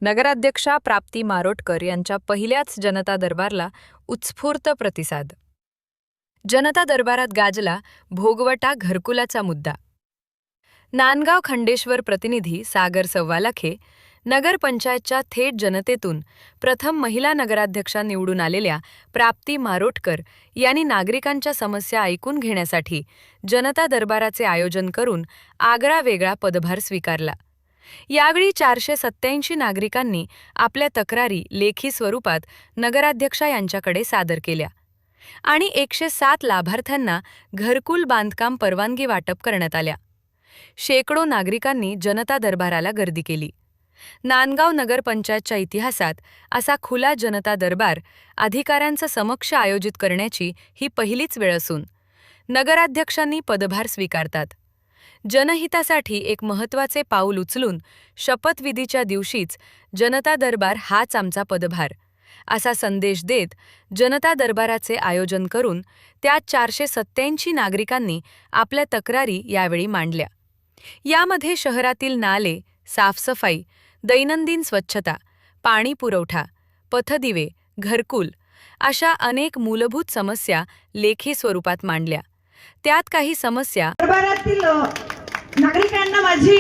नगराध्यक्षा प्राप्ती मारोटकर यांच्या पहिल्याच जनता दरबारला उत्स्फूर्त प्रतिसाद। जनता दरबारात गाजला भोगवटा घरकुलाचा मुद्दा। नांदगाव खंडेश्वर प्रतिनिधी सागर सव्वालाखे नगरपंचायतच्या थेट जनतेतून प्रथम महिला नगराध्यक्षा निवडून आलेल्या प्राप्ती मारोटकर यांनी नागरिकांच्या समस्या ऐकून घेण्यासाठी जनता दरबाराचे आयोजन करून आगळा-वेगळा पदभार स्वीकारला। यावेळी 487 नागरिकांनी आपल्या तक्रारी लेखी स्वरूपात नगराध्यक्षा यांच्याकडे सादर केल्या आणि 107 लाभार्थ्यांना घरकुल बांधकाम परवानगी वाटप करण्यात आल्या। शेकडो नागरिकांनी जनता दरबाराला गर्दी केली। नांदगाव नगरपंचायतच्या इतिहासात असा खुला जनता दरबार अधिकाऱ्यांचा समक्ष आयोजित करण्याची ही पहिलीच वेळ असून नगराध्यक्षांनी पदभार स्वीकारतात। जनहितासाठी एक महत्त्वाचे पाऊल उचलून शपथविधीच्या दिवशीच जनता दरबार हाच आमचा पदभार असा संदेश देत जनता दरबाराचे आयोजन करून त्यात 487 नागरिकांनी आपल्या तक्रारी यावेळी मांडल्या। यामध्ये शहरातील नाले, साफसफाई, दैनंदिन स्वच्छता, पाणी पुरवठा, पथदिवे, घरकुल अशा अनेक मूलभूत समस्या लेखी स्वरूपात मांडल्या। त्यात काही समस्या दरबारातील नागरिकांना माझी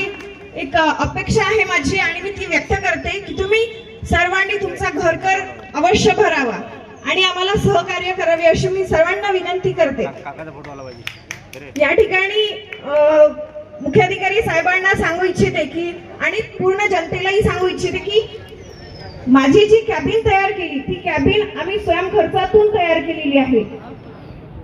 एक अपेक्षा आहे माझी आणि मी ती व्यक्त करते की तुम्ही सर्वांनी तुमचा घरकर अवश्य भरावा आणि आम्हाला सहकार्य करावे अशी मी सर्वांना विनंती करते। या ठिकाणी मुख्याधिकारी साहेबांना सांगू इच्छिते की आणि पूर्ण जनतेलाही सांगू इच्छिते की माझी जी कॅबिन तयार केली ती कॅबिन आम्ही स्वयं खर्चातून तयार केलेली आहे।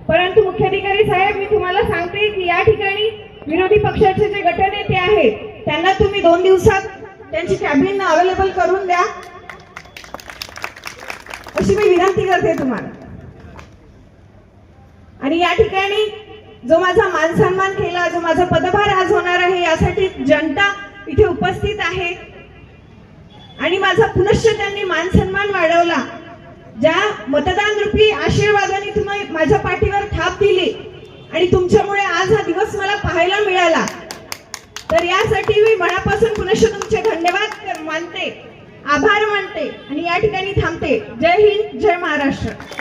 परंतु मुख्याधिकारी साहेब मी तुम्हाला सांगते की या ठिकाणी विरोधी पक्षाचे जे गटनेते आहेत त्यांना तुम्ही 2 दिवसात त्यांची कॅबिन अवेलेबल करून द्या अशी मी विनंती करते तुम्हाला। आणि या ठिकाणी जो माझा मान सन्मान केला, जो माझा पदभार आज होणार आहे यासाठी जनता इथे उपस्थित आहे आणि माझा पुनश्च त्यांनी मान सन्मान वाढवला। ज्या मतदान रूपी आशीर्वादाने तुम्ही माझ्या पाठीवर थाप दिली आणि तुमच्यामुळे आज हा दिवस मला पाहायला मिळाला, तर यासाठी मी मनापासून पुनश्च तुमचे धन्यवाद मानते, आभार मानते आणि या ठिकाणी थांबते। जय हिंद, जय महाराष्ट्र।